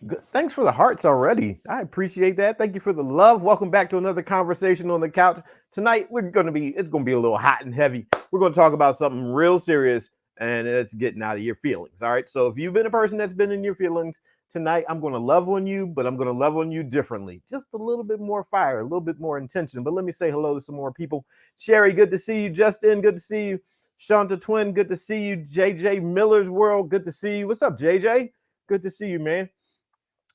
Good. Thanks for the hearts already. I appreciate that. Thank you for the love. Welcome back to another conversation on the couch. Tonight it's gonna be a little hot and heavy. We're gonna talk about something real serious, and it's getting out of your feelings. All right. So if you've been a person that's been in your feelings tonight, I'm gonna love on you, but I'm gonna love on you differently. Just a little bit more fire, a little bit more intention. But let me say hello to some more people. Sherry, good to see you. Justin, good to see you. Shanta Twin, good to see you. JJ Miller's World, good to see you. What's up, JJ? Good to see you, man.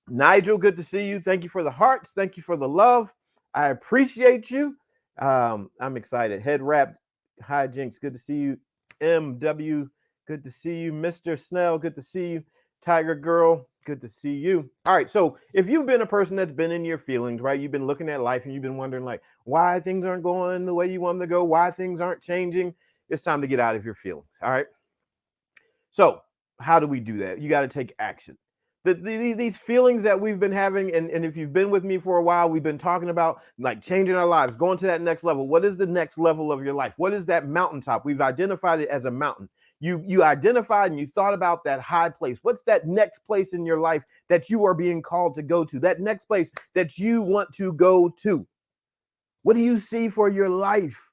Nigel, good to see you. Thank you for the hearts. Thank you for the love. I appreciate you. I'm excited. Head wrap, hijinks, good to see you. MW, good to see you. Mr. Snell, good to see you. Tiger Girl, good to see you. All right, so if you've been a person that's been in your feelings, right? You've been looking at life and you've been wondering like why things aren't going the way you want them to go, why things aren't changing. It's time to get out of your feelings. All right. So how do we do that? You got to take action. These feelings that we've been having, and if you've been with me for a while, we've been talking about like changing our lives, going to that next level. What is the next level of your life? What is that mountaintop? We've identified it as a mountain. You identified and you thought about that high place. What's that next place in your life that you are being called to go to? That next place that you want to go to? What do you see for your life?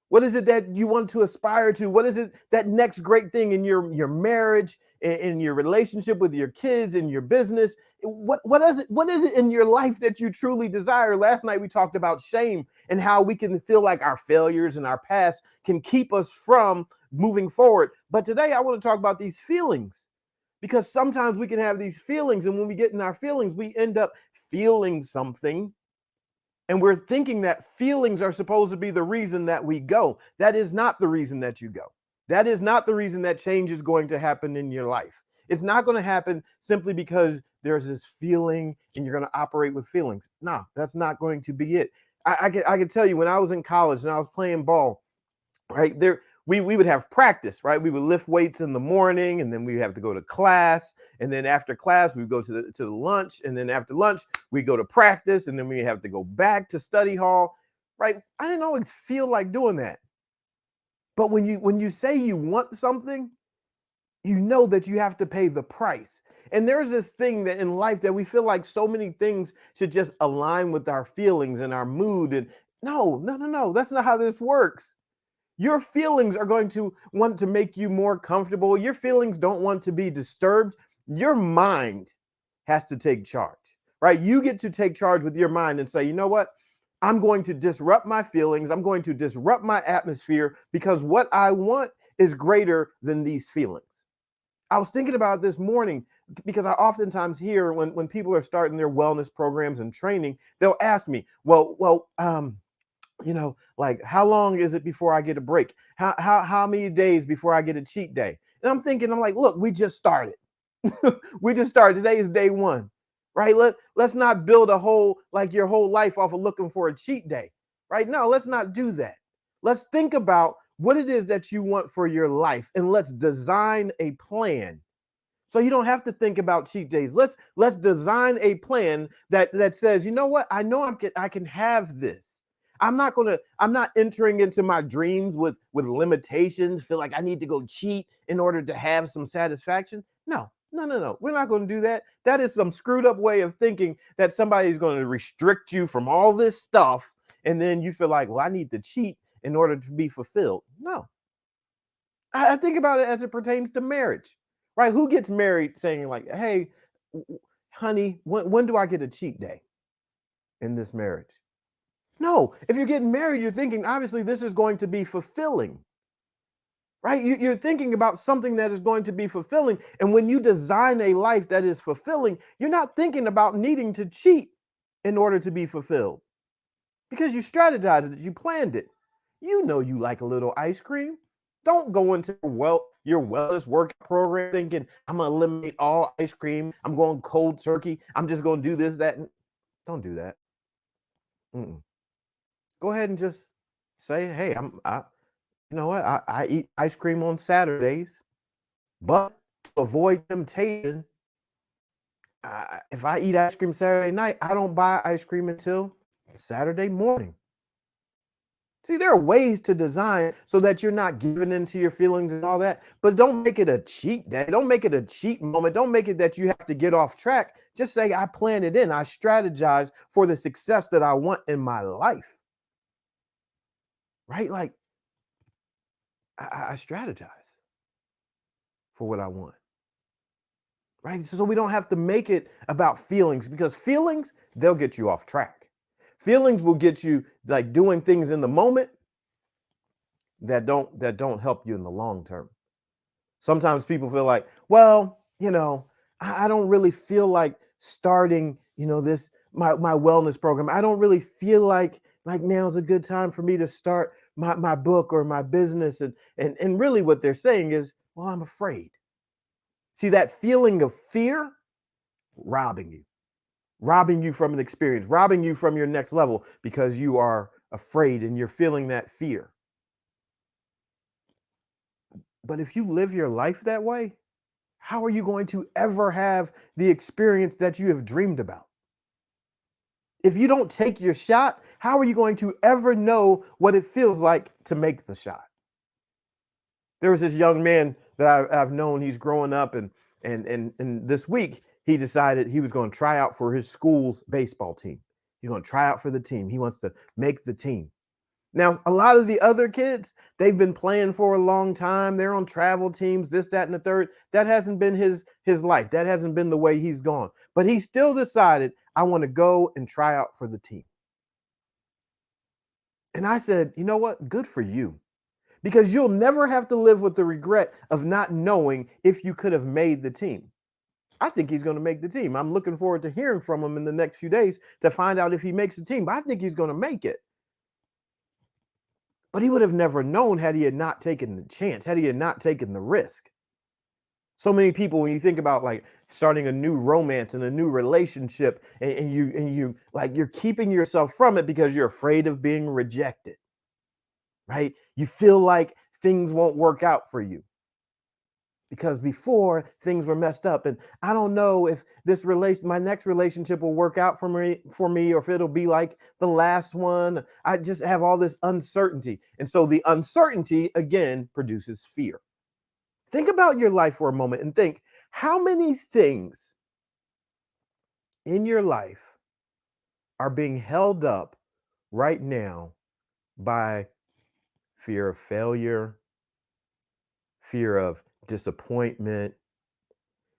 What is it that you want to aspire to? What is it that next great thing in your marriage, in your relationship with your kids, in your business? What is it in your life that you truly desire? Last night we talked about shame and how we can feel like our failures and our past can keep us from moving forward. But today I want to talk about these feelings because sometimes we can have these feelings, and when we get in our feelings, we end up feeling something, and we're thinking that feelings are supposed to be the reason that we go. That is not the reason that you go. That is not the reason that change is going to happen in your life. It's not going to happen simply because there's this feeling and you're going to operate with feelings. No, that's not going to be it. I can tell you when I was in college and I was playing ball, right there, we would have practice, right? We would lift weights in the morning, and then we have to go to class, and then after class we go to the lunch, and then after lunch we go to practice, and then we have to go back to study hall, right? I didn't always feel like doing that, but when you say you want something, you know that you have to pay the price. And there's this thing that in life that we feel like so many things should just align with our feelings and our mood, and no, no, no, no, that's not how this works. Your feelings are going to want to make you more comfortable. Your feelings don't want to be disturbed. Your mind has to take charge, right? You get to take charge with your mind and say, you know what? I'm going to disrupt my feelings. I'm going to disrupt my atmosphere because what I want is greater than these feelings. I was thinking about it this morning because I oftentimes hear when people are starting their wellness programs and training, they'll ask me, like how long is it before I get a break? How many days before I get a cheat day? And I'm like, look, we just started. We just started. Today is day one, right? Let's not build a whole like your whole life off of looking for a cheat day, right? No, let's not do that. Let's think about what it is that you want for your life, and let's design a plan. So you don't have to think about cheat days. Let's design a plan that says, you know what? I know I can have this. I'm not entering into my dreams with limitations, feel like I need to go cheat in order to have some satisfaction. No, no, no, no. We're not going to do that. That is some screwed up way of thinking that somebody's going to restrict you from all this stuff. And then you feel like, well, I need to cheat in order to be fulfilled. No, I think about it as it pertains to marriage, right? Who gets married saying like, hey, honey, when do I get a cheat day in this marriage? No, if you're getting married, you're thinking, obviously, this is going to be fulfilling, right? You're thinking about something that is going to be fulfilling. And when you design a life that is fulfilling, you're not thinking about needing to cheat in order to be fulfilled because you strategized it, you planned it. You know you like a little ice cream. Don't go into your wellness workout program thinking, I'm going to eliminate all ice cream. I'm going cold turkey. I'm just going to do this, that. Don't do that. Mm-mm. Go ahead and just say, hey, you know what? I eat ice cream on Saturdays, but to avoid temptation, if I eat ice cream Saturday night, I don't buy ice cream until Saturday morning. See, there are ways to design so that you're not giving into your feelings and all that, but don't make it a cheat day. Don't make it a cheat moment. Don't make it that you have to get off track. Just say I plan it in. I strategize for the success that I want in my life. Right? Like I strategize for what I want. Right? So we don't have to make it about feelings, because feelings, they'll get you off track. Feelings will get you like doing things in the moment that don't help you in the long term. Sometimes people feel like, well, I don't really feel like starting, this my wellness program. I don't really feel like now's a good time for me to start my book or my business. And really what they're saying is, well, I'm afraid. See, that feeling of fear robbing you from an experience, robbing you from your next level because you are afraid and you're feeling that fear. But if you live your life that way, how are you going to ever have the experience that you have dreamed about? If you don't take your shot, how are you going to ever know what it feels like to make the shot? There was this young man that I've known. He's growing up, and this week he decided he was going to try out for his school's baseball team. He's going to try out for the team. He wants to make the team. Now, a lot of the other kids, they've been playing for a long time. They're on travel teams, this, that, and the third. That hasn't been his life. That hasn't been the way he's gone. But he still decided, I want to go and try out for the team. And I said, you know what? Good for you. Because you'll never have to live with the regret of not knowing if you could have made the team. I think he's going to make the team. I'm looking forward to hearing from him in the next few days to find out if he makes the team. But I think he's going to make it. But he would have never known had he had not taken the chance, had he had not taken the risk. So many people, when you think about like starting a new romance and a new relationship, and you like you're keeping yourself from it because you're afraid of being rejected, right? You feel like things won't work out for you because before things were messed up, and I don't know if my next relationship will work out for me, or if it'll be like the last one. I just have all this uncertainty, and so the uncertainty again produces fear. Think about your life for a moment and think, how many things in your life are being held up right now by fear of failure, fear of disappointment,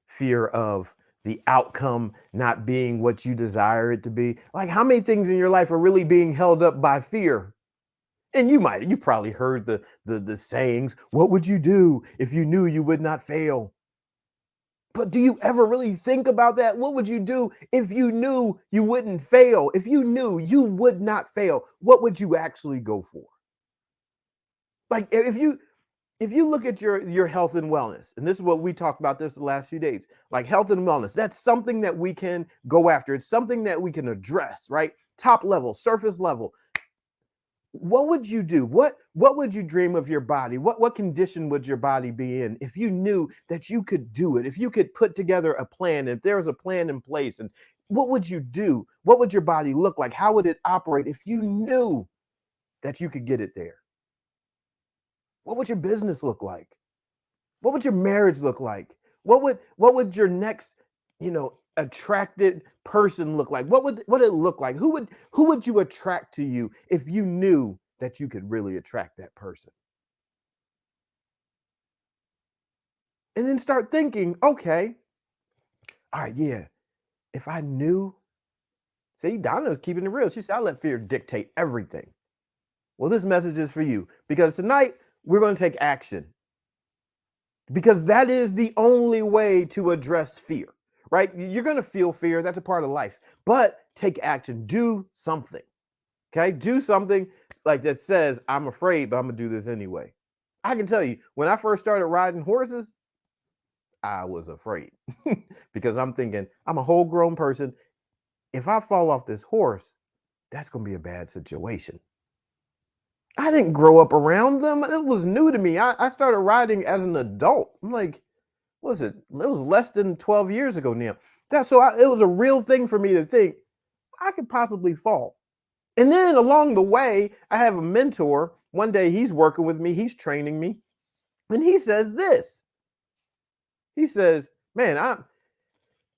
fear of the outcome not being what you desire it to be? Like, how many things in your life are really being held up by fear? And you probably heard the sayings, what would you do if you knew you would not fail? But do you ever really think about that? What would you do if you knew you wouldn't fail? If you knew you would not fail, what would you actually go for? Like if you look at your health and wellness, and this is what we talked about this the last few days, like health and wellness, that's something that we can go after. It's something that we can address, right? Top level, surface level. What would you do? What would you dream of your body? What condition would your body be in if you knew that you could do it? If you could put together a plan, if there was a plan in place, and what would you do? What would your body look like? How would it operate if you knew that you could get it there? What would your business look like? What would your marriage look like? What would your next, attracted person look like? What would it look like? Who would you attract to you if you knew that you could really attract that person? And then start thinking, okay, all right, yeah, if I knew, see, Donna's keeping it real. She said, I let fear dictate everything. Well, this message is for you because tonight we're going to take action, because that is the only way to address fear, right? You're going to feel fear. That's a part of life, but take action, do something. Okay. Do something like that says, I'm afraid, but I'm going to do this anyway. I can tell you, when I first started riding horses, I was afraid because I'm thinking I'm a whole grown person. If I fall off this horse, that's going to be a bad situation. I didn't grow up around them. It was new to me. I started riding as an adult. I'm like, what was it? It was less than 12 years ago now. It was a real thing for me to think I could possibly fall. And then along the way, I have a mentor. One day he's working with me, he's training me, and he says this. He says, man,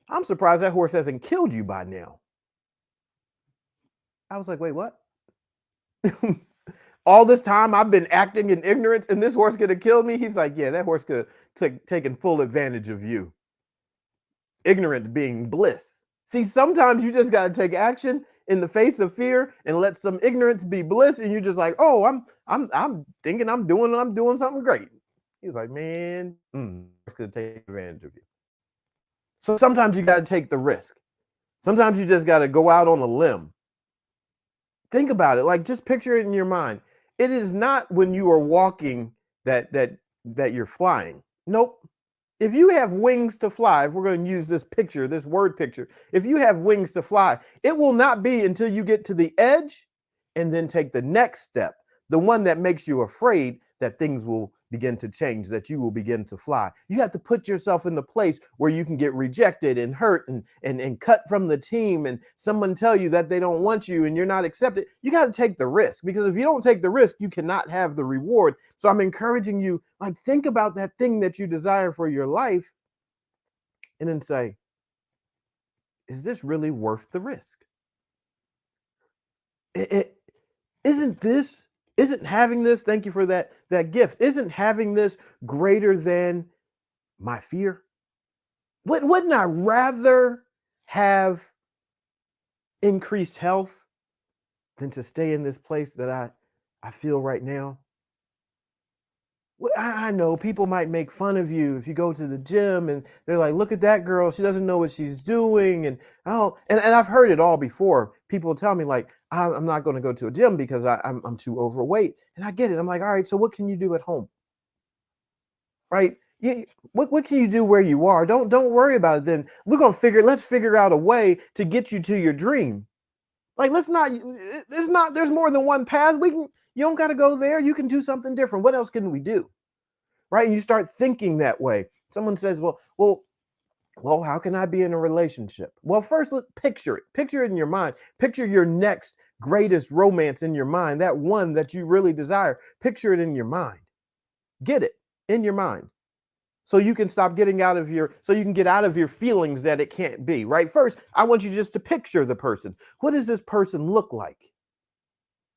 I'm surprised that horse hasn't killed you by now. I was like, wait, what? All this time I've been acting in ignorance and this horse could have killed me. He's like, yeah, that horse could have taken full advantage of you. Ignorance being bliss. See, sometimes you just got to take action in the face of fear and let some ignorance be bliss. And you're just like, oh, I'm thinking I'm doing something great. He's like, man, could take advantage of you. So sometimes you got to take the risk. Sometimes you just got to go out on a limb. Think about it. Like, just picture it in your mind. It is not when you are walking that you're flying. Nope. If you have wings to fly, if we're going to use this picture, this word picture, if you have wings to fly, it will not be until you get to the edge and then take the next step, the one that makes you afraid, that things will begin to change, that you will begin to fly. You have to put yourself in the place where you can get rejected and hurt and cut from the team, and someone tell you that they don't want you and you're not accepted. You got to take the risk, because if you don't take the risk, you cannot have the reward. So I'm encouraging you, like, think about that thing that you desire for your life and then say, is this really worth the risk? It isn't this, isn't having this, thank you for that gift, isn't having this greater than my fear? Wouldn't I rather have increased health than to stay in this place that I feel right now? I know people might make fun of you if you go to the gym and they're like, look at that girl, she doesn't know what she's doing. And I've heard it all before. People tell me, like, I'm not going to go to a gym because I'm too overweight. And I get it. I'm like, all right, so what can you do at home? Right? What can you do where you are? Don't worry about it. Then let's figure out a way to get you to your dream. Like, there's more than one path. You don't got to go there. You can do something different. What else can we do? Right? And you start thinking that way. Someone says, well, how can I be in a relationship? Well, first, let's picture it. Picture it in your mind. Picture your next greatest romance in your mind, that one that you really desire. Picture it in your mind. Get it in your mind. So you can get out of your feelings that it can't be, right? First, I want you just to picture the person. What does this person look like?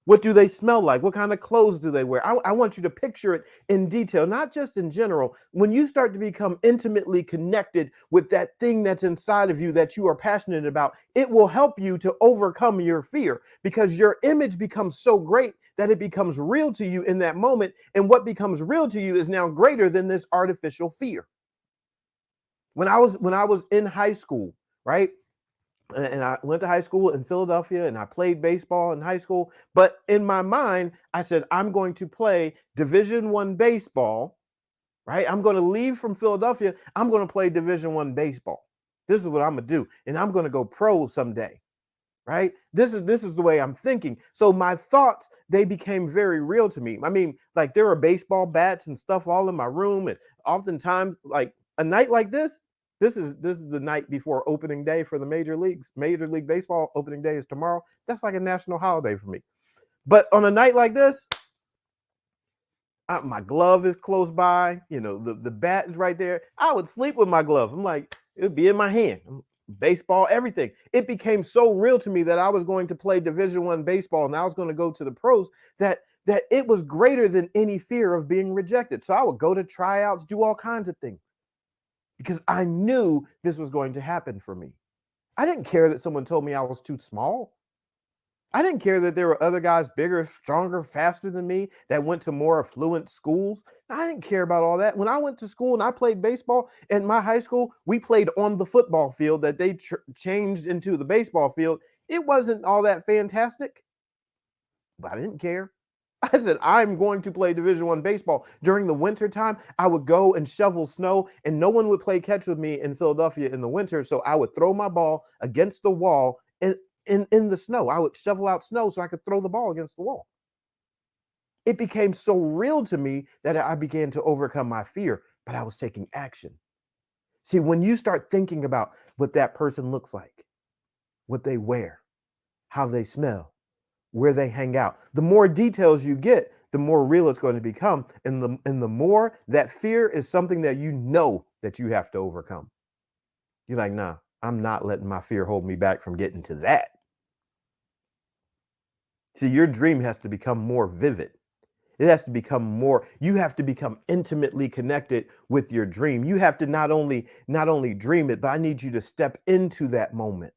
What do they smell like? What kind of clothes do they wear? I want you to picture it in detail, not just in general. When you start to become intimately connected with that thing that's inside of you that you are passionate about, it will help you to overcome your fear, because your image becomes so great that it becomes real to you in that moment. And what becomes real to you is now greater than this artificial fear. When I was in high school, right? And I went to high school in Philadelphia and I played baseball in high school. But in my mind, I said, I'm going to play Division I baseball, right? I'm going to leave from Philadelphia. I'm going to play Division I baseball. This is what I'm going to do. And I'm going to go pro someday, right? This is the way I'm thinking. So my thoughts, they became very real to me. I mean, like, there were baseball bats and stuff all in my room. And oftentimes, like, a night like this is the night before opening day for the major leagues. Major League Baseball opening day is tomorrow. That's like a national holiday for me. But on a night like this, my glove is close by. The bat is right there. I would sleep with my glove. I'm like, it would be in my hand. Baseball, everything. It became so real to me that I was going to play Division I baseball and I was going to go to the pros, that it was greater than any fear of being rejected. So I would go to tryouts, do all kinds of things, because I knew this was going to happen for me. I didn't care that someone told me I was too small. I didn't care that there were other guys bigger, stronger, faster than me that went to more affluent schools. I didn't care about all that. When I went to school and I played baseball in my high school, we played on the football field that they changed into the baseball field. It wasn't all that fantastic, but I didn't care. I said, I'm going to play Division I baseball. During the winter time, I would go and shovel snow, and no one would play catch with me in Philadelphia in the winter. So I would throw my ball against the wall in the snow. I would shovel out snow so I could throw the ball against the wall. It became so real to me that I began to overcome my fear, but I was taking action. See, when you start thinking about what that person looks like, what they wear, how they smell, where they hang out, the more details you get, the more real it's going to become. And the more that fear is something that you know that you have to overcome. You're like, nah, I'm not letting my fear hold me back from getting to that. See, your dream has to become more vivid. It has to become more, you have to become intimately connected with your dream. You have to not only dream it, but I need you to step into that moment.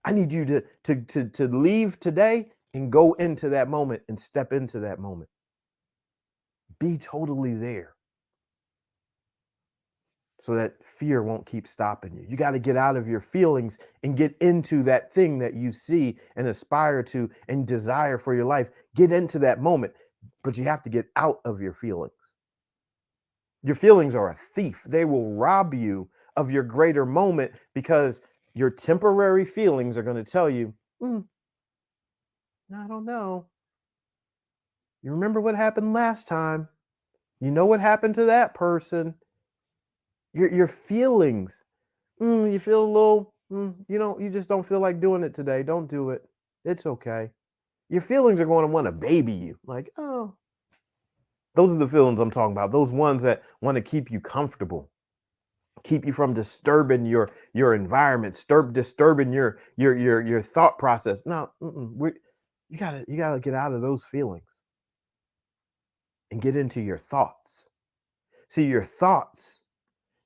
I need you to leave today and go into that moment and step into that moment. Be totally there so that fear won't keep stopping you. You got to get out of your feelings and get into that thing that you see and aspire to and desire for your life. Get into that moment, but you have to get out of your feelings. Your feelings are a thief. They will rob you of your greater moment because your temporary feelings are going to tell you, I don't know. You remember what happened last time? You know what happened to that person? Your feelings. You feel a little, you just don't feel like doing it today. Don't do it. It's okay. Your feelings are going to want to baby you. Like, oh, those are the feelings I'm talking about. Those ones that want to keep you comfortable, keep you from disturbing your environment, disturbing your thought process. No, you gotta get out of those feelings and get into your thoughts. See, your thoughts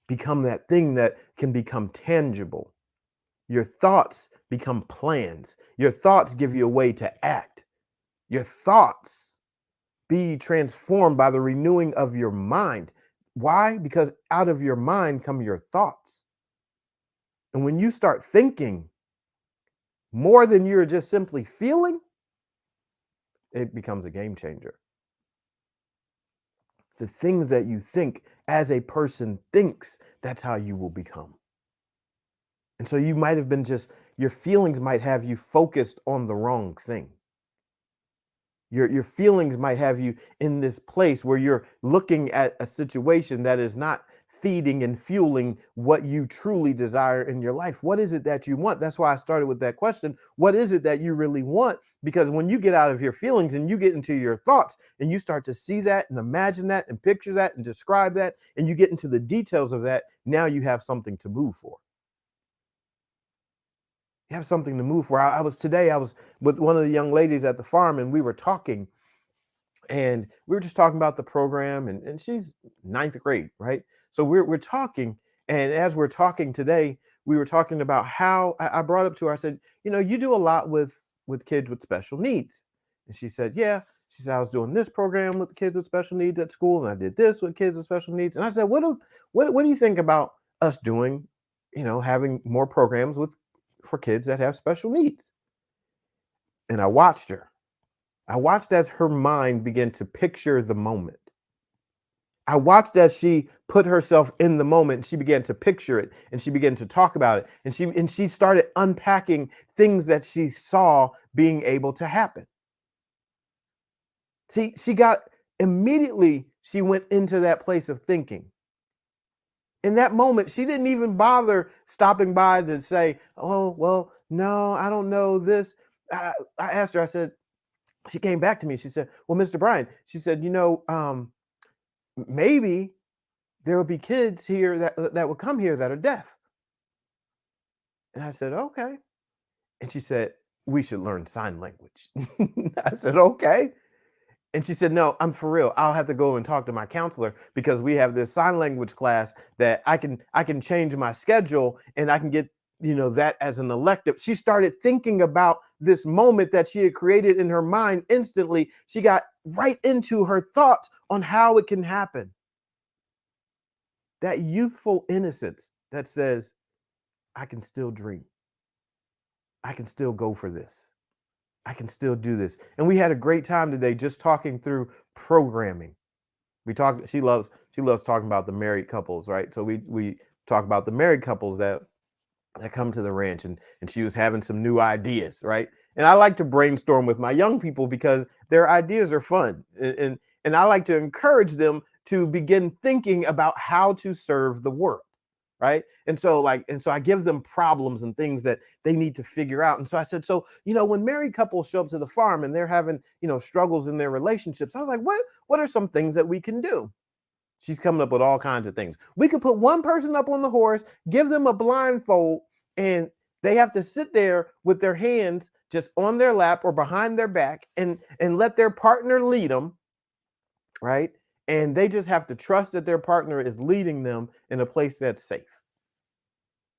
become that thing that can become tangible. Your thoughts become plans. Your thoughts give you a way to act. Your thoughts be transformed by the renewing of your mind. Why? Because out of your mind come your thoughts. And when you start thinking more than you're just simply feeling, it becomes a game changer. The things that you think as a person thinks, that's how you will become. And so you might have been your feelings might have you focused on the wrong thing. Your feelings might have you in this place where you're looking at a situation that is not feeding and fueling what you truly desire in your life. What is it that you want? That's why I started with that question. What is it that you really want? Because when you get out of your feelings and you get into your thoughts and you start to see that and imagine that and picture that and describe that and you get into the details of that, now you have something to move for. You have something to move for. I was with one of the young ladies at the farm and we were talking and we were just talking about the program and she's ninth grade, right? So we're talking, and as we're talking today, we were talking about how I brought up to her, I said, you do a lot with kids with special needs. And she said, yeah. She said, I was doing this program with kids with special needs at school, and I did this with kids with special needs. And I said, what do you think about us doing, having more programs for kids that have special needs? And I watched her. I watched as her mind began to picture the moment. I watched as she put herself in the moment and she began to picture it and she began to talk about it and she started unpacking things that she saw being able to happen. See, she got immediately she went into that place of thinking. In that moment, she didn't even bother stopping by to say, "Oh, well, no, I don't know this." I asked her, I said, she came back to me. She said, "Well, Mr. Bryan," she said, maybe there will be kids here that will come here that are deaf." And I said, "Okay." And she said, "We should learn sign language." I said, "Okay." And she said, "No, I'm for real. I'll have to go and talk to my counselor because we have this sign language class that I can change my schedule and I can get, that as an elective." She started thinking about this moment that she had created in her mind instantly. She got right into her thoughts on how it can happen. That youthful innocence that says, I can still dream. I can still go for this. I can still do this. And we had a great time today just talking through programming. She loves talking about the married couples, right? So we talk about the married couples that come to the ranch, and she was having some new ideas, right? And I like to brainstorm with my young people because their ideas are fun. And I like to encourage them to begin thinking about how to serve the world, right? And so I give them problems and things that they need to figure out. And so I said, so when married couples show up to the farm and they're having struggles in their relationships, I was like, what are some things that we can do? She's coming up with all kinds of things. We could put one person up on the horse, give them a blindfold, and they have to sit there with their hands just on their lap or behind their back and let their partner lead them, right? And they just have to trust that their partner is leading them in a place that's safe.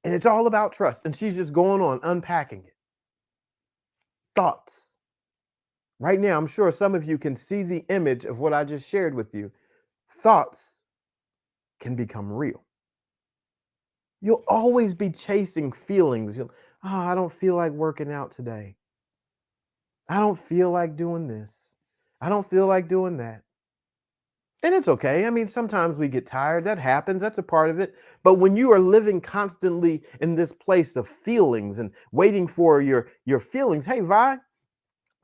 And it's all about trust. And she's just going on, unpacking it. Thoughts. Right now, I'm sure some of you can see the image of what I just shared with you. Thoughts can become real. You'll always be chasing feelings. I don't feel like working out today. I don't feel like doing this. I don't feel like doing that. And it's okay. I mean, sometimes we get tired. That happens. That's a part of it. But when you are living constantly in this place of feelings and waiting for your feelings, hey, Vi,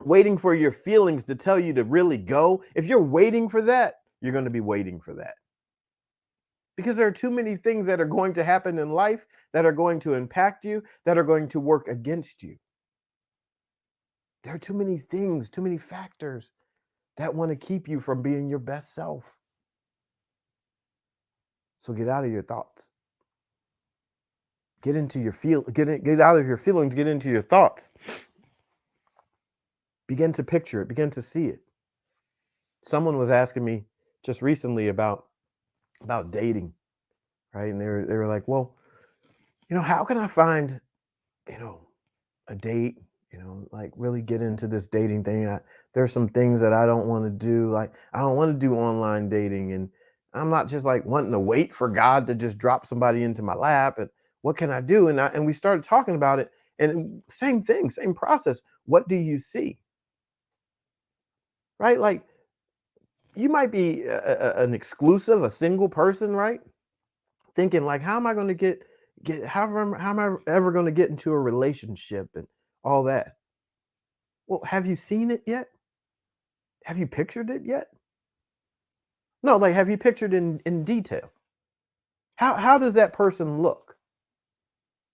waiting for your feelings to tell you to really go, if you're waiting for that, you're going to be waiting for that. Because there are too many things that are going to happen in life that are going to impact you, that are going to work against you. There are too many things, too many factors that want to keep you from being your best self. So get out of your thoughts. Get into your get out of your feelings, get into your thoughts. Begin to picture it, begin to see it. Someone was asking me just recently about dating, right? And they were like, well, how can I find, a date, like really get into this dating thing. There's some things that I don't want to do. Like, I don't want to do online dating. And I'm not just like wanting to wait for God to just drop somebody into my lap. And what can I do? And we started talking about it, and same thing, same process. What do you see? Right? Like, you might be an exclusive, a single person, right? Thinking like, how am I going to how am I ever going to get into a relationship and all that? Well, have you seen it yet? Have you pictured it yet? No, like, have you pictured in detail? How does that person look?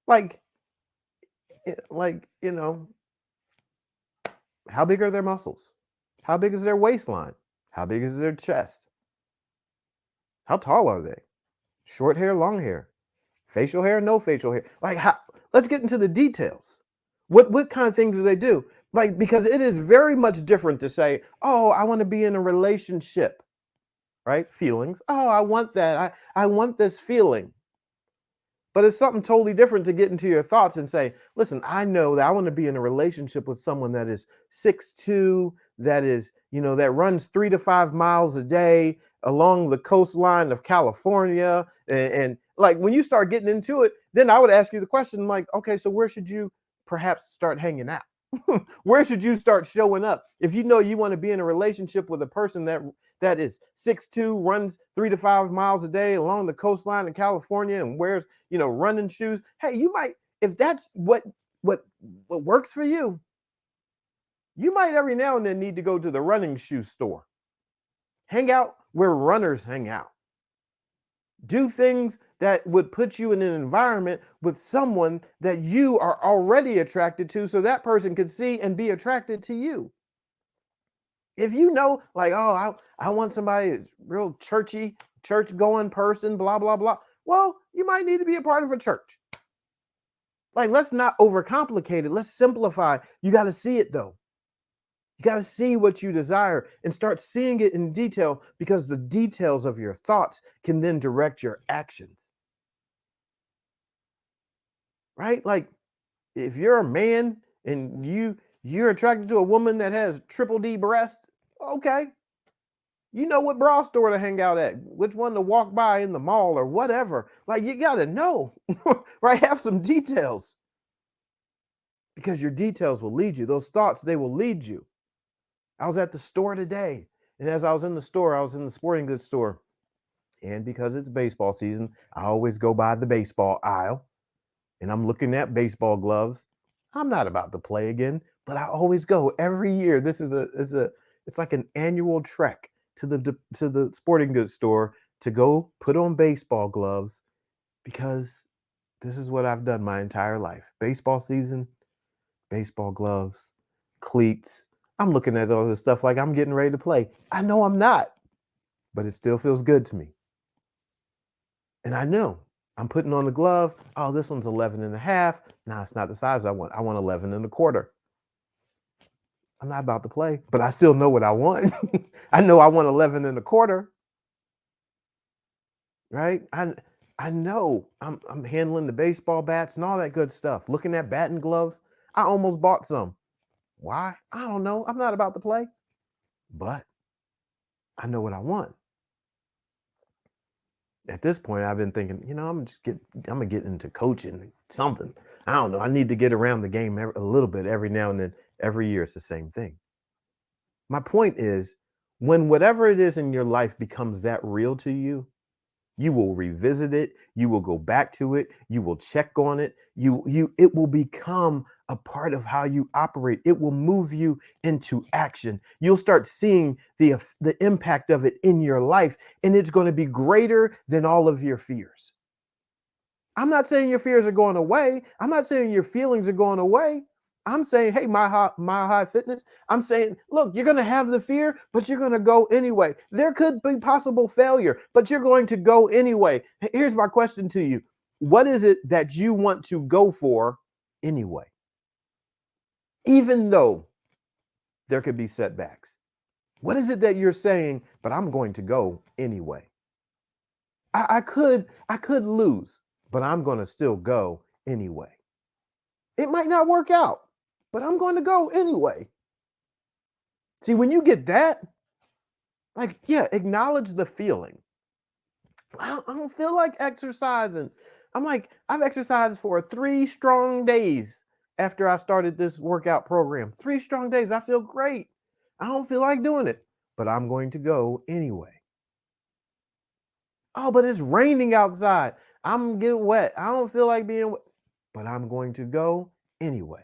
Like, like, how big are their muscles? How big is their waistline? How big is their chest? How tall are they? Short hair, long hair? Facial hair, no facial hair? Like, let's get into the details. What kind of things do they do? Like, because it is very much different to say, oh, I want to be in a relationship, right? Feelings. Oh, I want that. I want this feeling. But it's something totally different to get into your thoughts and say, listen, I know that I want to be in a relationship with someone that is 6'2", that is, that runs 3 to 5 miles a day along the coastline of California. And like, when you start getting into it, then I would ask you the question, like, okay, so where should you perhaps start hanging out? Where should you start showing up? If you know you want to be in a relationship with a person that is 6'2", runs 3 to 5 miles a day along the coastline in California and wears, running shoes. Hey, you might, if that's what works for you, you might every now and then need to go to the running shoe store. Hang out where runners hang out. Do things that would put you in an environment with someone that you are already attracted to, so that person could see and be attracted to you. If you know, like, oh, I want somebody that's real churchy, church going person, blah, blah, blah. Well, you might need to be a part of a church. Like, let's not overcomplicate it. Let's simplify. You got to see it, though. You got to see what you desire and start seeing it in detail, because the details of your thoughts can then direct your actions. Right? Like, if you're a man and you're attracted to a woman that has triple D breast, okay. You know what bra store to hang out at, which one to walk by in the mall or whatever. Like, you got to know, right? Have some details, because your details will lead you. Those thoughts, they will lead you. I was at the store today, and as I was in the store, I was in the sporting goods store. And because it's baseball season, I always go by the baseball aisle, and I'm looking at baseball gloves. I'm not about to play again, but I always go every year. It's like an annual trek to the sporting goods store to go put on baseball gloves, because this is what I've done my entire life. Baseball season, baseball gloves, cleats. I'm looking at all this stuff like I'm getting ready to play. I know I'm not, but it still feels good to me. And I know I'm putting on the glove. Oh, this one's 11 and a half. No, it's not the size I want. I want 11 and a quarter. I'm not about to play, but I still know what I want. I know I want 11 and a quarter, right? I know I'm handling the baseball bats and all that good stuff. Looking at batting gloves. I almost bought some. Why? I don't know. I'm not about to play, but I know what I want. At this point, I've been thinking, I'm gonna get into coaching something. I don't know. I need to get around the game a little bit every now and then. Every year, it's the same thing. My point is, when whatever it is in your life becomes that real to you, you will revisit it, you will go back to it, you will check on it, it will become a part of how you operate. It will move you into action. You'll start seeing the impact of it in your life, and it's going to be greater than all of your fears. I'm not saying your fears are going away. I'm not saying your feelings are going away. I'm saying, hey, Mile High Fitness, I'm saying, look, you're going to have the fear, but you're going to go anyway. There could be possible failure, but you're going to go anyway. Here's my question to you. What is it that you want to go for anyway? Even though there could be setbacks. What is it that you're saying, but I'm going to go anyway? I could lose, but I'm going to still go anyway. It might not work out, but I'm going to go anyway. See, when you get that, acknowledge the feeling. I don't feel like exercising. I'm like, I've exercised for 3 strong days after I started this workout program. 3 strong days. I feel great. I don't feel like doing it, but I'm going to go anyway. Oh, but it's raining outside. I'm getting wet. I don't feel like being wet, but I'm going to go anyway.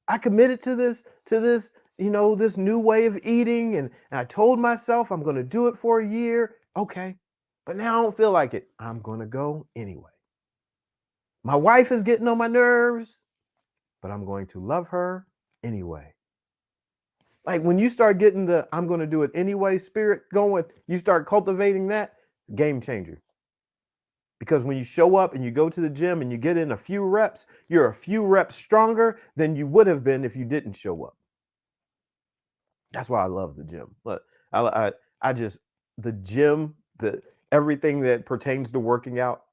I committed to this, this new way of eating, and I told myself I'm going to do it for a year. Okay, but now I don't feel like it. I'm going to go anyway. My wife is getting on my nerves, but I'm going to love her anyway. Like when you start getting the I'm going to do it anyway spirit going, you start cultivating that, game changer. Because when you show up and you go to the gym and you get in a few reps, you're a few reps stronger than you would have been if you didn't show up. That's why I love the gym. Look, I just the gym, everything that pertains to working out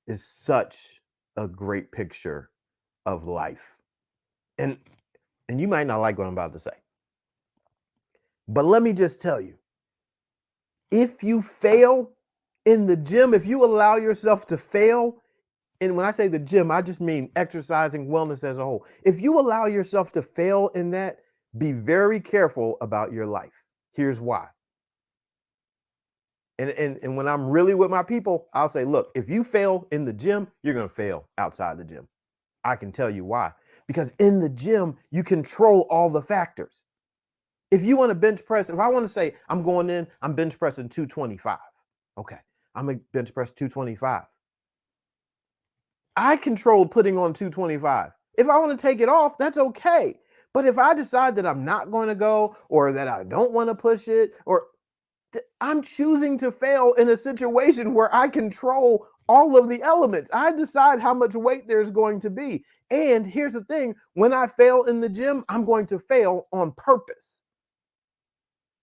is such a great picture of life. And you might not like what I'm about to say. But let me just tell you, if you fail in the gym, if you allow yourself to fail, and when I say the gym, I just mean exercising, wellness as a whole. If you allow yourself to fail in that, be very careful about your life. Here's why. And when I'm really with my people, I'll say, look, if you fail in the gym, you're going to fail outside the gym. I can tell you why. Because in the gym, you control all the factors. If you want to bench press, if I want to say I'm going in, I'm bench pressing 225. Okay, I'm going to bench press 225. I control putting on 225. If I want to take it off, that's okay. But if I decide that I'm not going to go, or that I don't want to push it, or I'm choosing to fail in a situation where I control all of the elements. I decide how much weight there's going to be. And here's the thing, when I fail in the gym, I'm going to fail on purpose.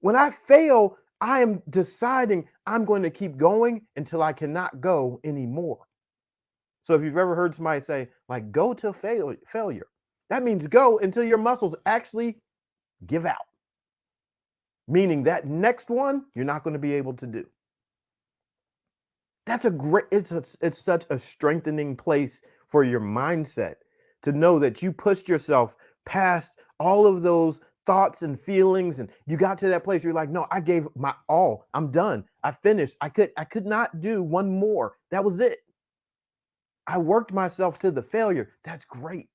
When I fail, I am deciding I'm going to keep going until I cannot go anymore. So if you've ever heard somebody say, like, go to failure, that means go until your muscles actually give out. Meaning that next one, you're not going to be able to do. That's it's such a strengthening place for your mindset to know that you pushed yourself past all of those thoughts and feelings, and you got to that place where you're like, no, I gave my all. I'm done. I finished. I could not do one more. That was it. I worked myself to the failure. That's great.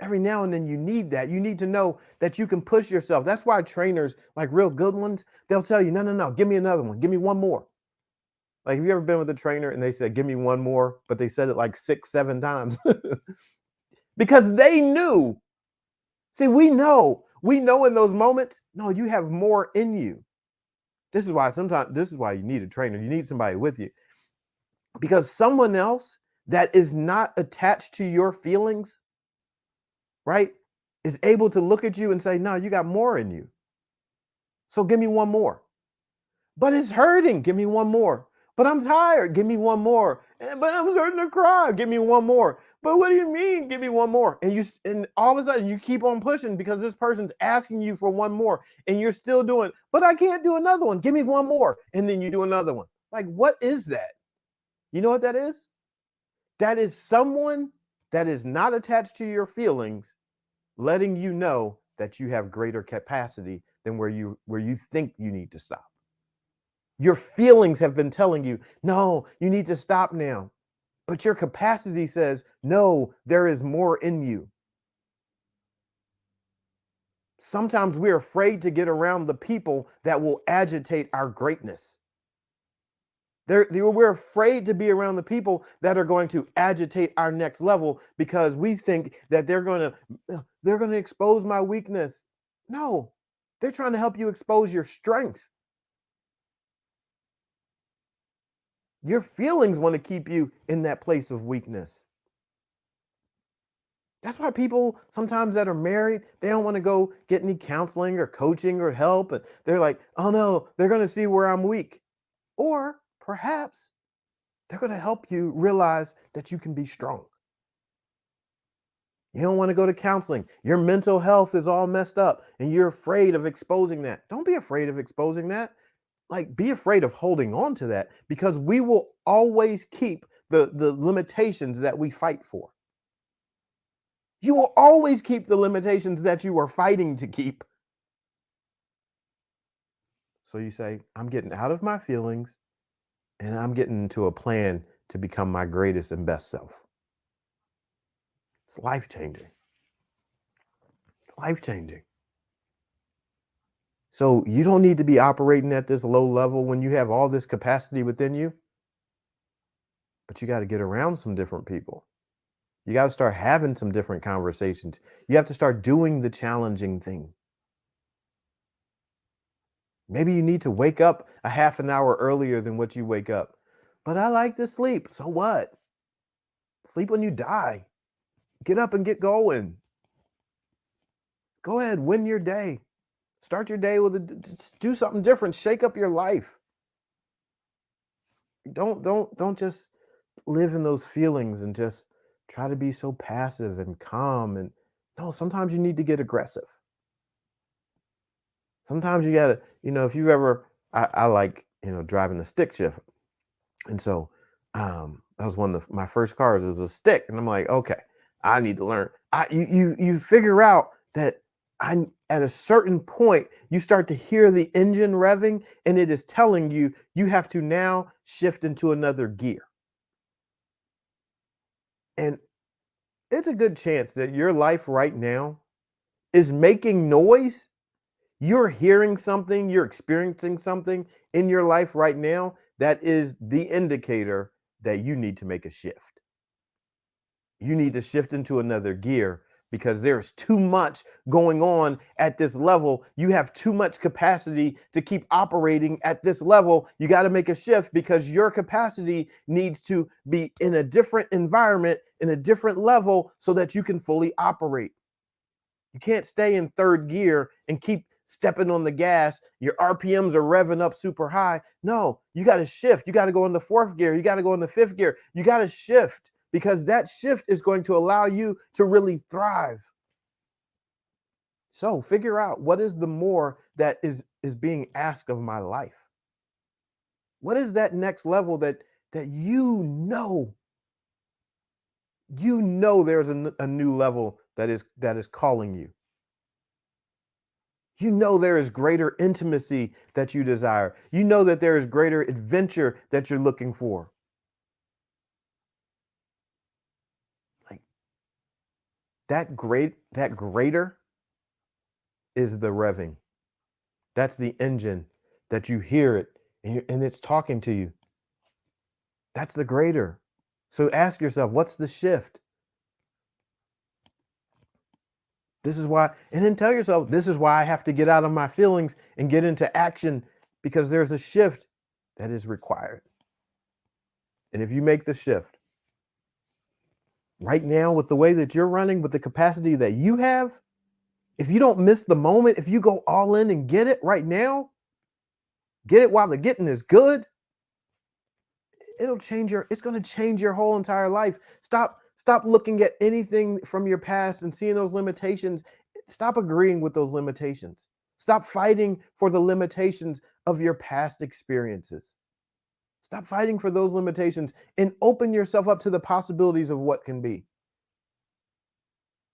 Every now and then you need that. You need to know that you can push yourself. That's why trainers, like real good ones, they'll tell you, no, give me another one. Give me one more. Like, have you ever been with a trainer and they said, give me one more, but they said it like 6, 7 times? Because they knew. See, we know in those moments, no, you have more in you. This is why you need a trainer. You need somebody with you, because someone else that is not attached to your feelings, right, is able to look at you and say, no, you got more in you. So give me one more. But it's hurting. Give me one more. But I'm tired. Give me one more. But I'm starting to cry. Give me one more. But what do you mean? Give me one more. And all of a sudden you keep on pushing because this person's asking you for one more, and you're still doing, but I can't do another one. Give me one more. And then you do another one. Like, what is that? You know what that is? That is someone that is not attached to your feelings, letting you know that you have greater capacity than where you think you need to stop. Your feelings have been telling you, no, you need to stop now. But your capacity says, no, there is more in you. Sometimes we're afraid to get around the people that will agitate our greatness. We're afraid to be around the people that are going to agitate our next level because we think that they're going to expose my weakness. No, they're trying to help you expose your strength. Your feelings want to keep you in that place of weakness. That's why people sometimes that are married, they don't want to go get any counseling or coaching or help. And they're like, oh no, they're going to see where I'm weak. Or perhaps they're going to help you realize that you can be strong. You don't want to go to counseling. Your mental health is all messed up and you're afraid of exposing that. Don't be afraid of exposing that. Like, be afraid of holding on to that, because we will always keep the limitations that we fight for. You will always keep the limitations that you are fighting to keep. So you say, I'm getting out of my feelings and I'm getting into a plan to become my greatest and best self. It's life changing. It's life changing. So you don't need to be operating at this low level when you have all this capacity within you. But you got to get around some different people. You got to start having some different conversations. You have to start doing the challenging thing. Maybe you need to wake up a half an hour earlier than what you wake up. But I like to sleep. So what? Sleep when you die. Get up and get going. Go ahead, win your day. Start your day with just do something different. Shake up your life. Don't just live in those feelings and just try to be so passive and calm. And no, sometimes you need to get aggressive. Sometimes you gotta, if you've ever, I like, driving the stick shift. And so that was one of my first cars. It was a stick. And I'm like, okay, I need to learn. You figure out that at a certain point, you start to hear the engine revving, and it is telling you you have to now shift into another gear. And it's a good chance that your life right now is making noise. You're hearing something, you're experiencing something in your life right now that is the indicator that you need to make a shift. You need to shift into another gear because there's too much going on at this level. You have too much capacity to keep operating at this level. You got to make a shift because your capacity needs to be in a different environment, in a different level, so that you can fully operate. You can't stay in third gear and keep stepping on the gas. Your RPMs are revving up super high. No, you got to shift. You got to go into fourth gear. You got to go into fifth gear. You got to shift, because that shift is going to allow you to really thrive. So figure out what is the more that is being asked of my life. What is that next level that there's a new level that is calling you. There is greater intimacy that you desire. That there is greater adventure that you're looking for. Like that greater is the revving. That's the engine that you hear it and it's talking to you. That's the greater. So ask yourself, what's the shift? This is why, and then tell yourself, this is why I have to get out of my feelings and get into action because there's a shift that is required. And if you make the shift right now with the way that you're running, with the capacity that you have, if you don't miss the moment, if you go all in and get it right now, get it while the getting is good, it's going to change your whole entire life. Stop looking at anything from your past and seeing those limitations. Stop agreeing with those limitations. Stop fighting for the limitations of your past experiences. Stop fighting for those limitations and open yourself up to the possibilities of what can be.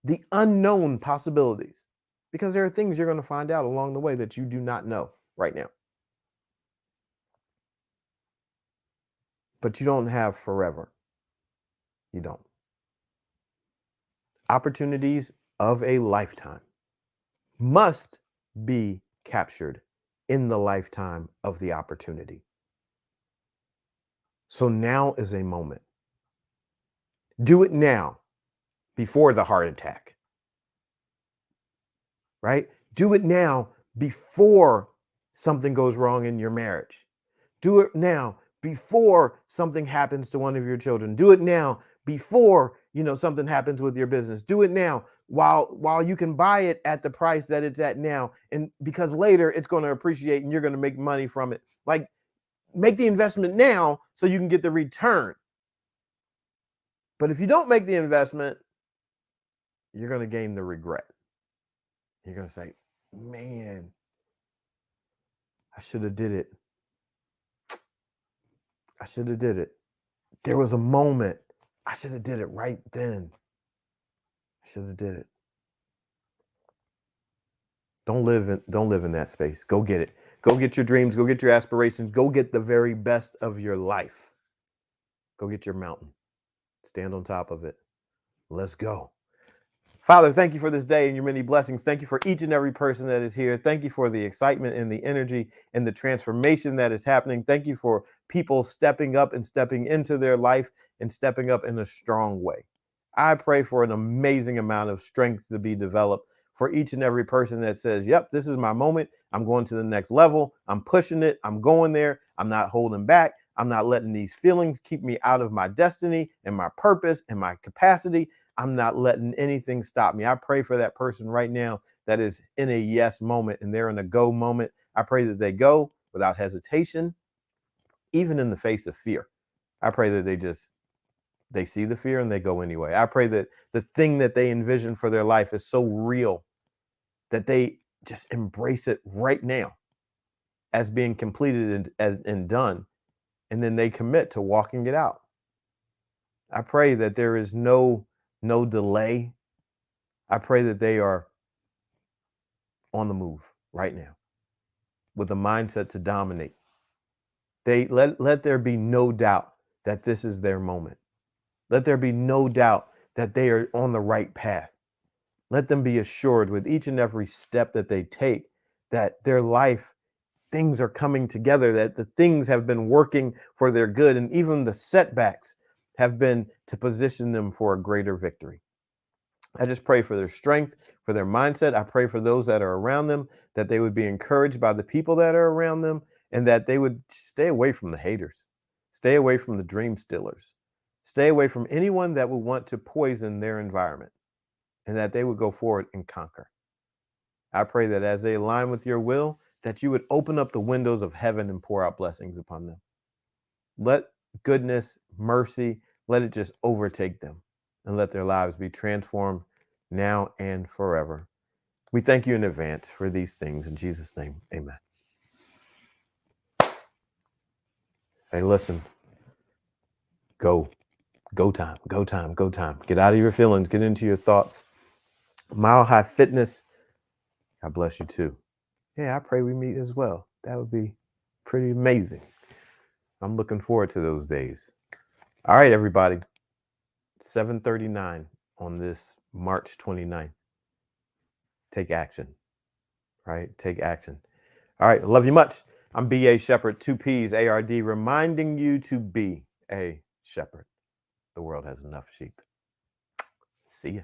The unknown possibilities. Because there are things you're going to find out along the way that you do not know right now. But you don't have forever. You don't. Opportunities of a lifetime must be captured in the lifetime of the opportunity. So now is a moment. Do it now before the heart attack. Right? Do it now before something goes wrong in your marriage. Do it now before something happens to one of your children. Do it now before, something happens with your business. Do it now while you can buy it at the price that it's at now. And because later it's going to appreciate and you're going to make money from it. Like, make the investment now so you can get the return. But if you don't make the investment, you're going to gain the regret. You're going to say, man, I should have did it. I should have did it. There was a moment. I should have did it right then. I should have did it. Don't live in that space. Go get it. Go get your dreams. Go get your aspirations. Go get the very best of your life. Go get your mountain. Stand on top of it. Let's go. Father, thank you for this day and your many blessings. Thank you for each and every person that is here. Thank you for the excitement and the energy and the transformation that is happening. Thank you for people stepping up and stepping into their life and stepping up in a strong way. I pray for an amazing amount of strength to be developed for each and every person that says, yep, this is my moment. I'm going to the next level. I'm pushing it. I'm going there. I'm not holding back. I'm not letting these feelings keep me out of my destiny and my purpose and my capacity. I'm not letting anything stop me. I pray for that person right now that is in a yes moment and they're in a go moment. I pray that they go without hesitation, even in the face of fear. I pray that they see the fear and they go anyway. I pray that the thing that they envision for their life is so real that they just embrace it right now as being completed and done. And then they commit to walking it out. I pray that there is no delay. I pray that they are on the move right now with a mindset to dominate. They let there be no doubt that this is their moment. Let there be no doubt that they are on the right path. Let them be assured with each and every step that they take that their life, things are coming together, that the things have been working for their good, and even the setbacks have been to position them for a greater victory. I just pray for their strength, for their mindset. I pray for those that are around them, that they would be encouraged by the people that are around them, and that they would stay away from the haters, stay away from the dream stealers, stay away from anyone that would want to poison their environment, and that they would go forward and conquer. I pray that as they align with your will, that you would open up the windows of heaven and pour out blessings upon them. Let goodness, mercy, let it just overtake them and let their lives be transformed now and forever. We thank you in advance for these things. In Jesus' name, amen. Hey, listen, go time. Get out of your feelings, get into your thoughts. Mile High Fitness, God bless you too. Yeah, I pray we meet as well. That would be pretty amazing. I'm looking forward to those days. All right, everybody. 7:39 on this March 29th. Take action, right? Take action. All right, I love you much. I'm B.A. Shepherd, 2 P's, A-R-D, reminding you to be a shepherd. The world has enough sheep. See ya.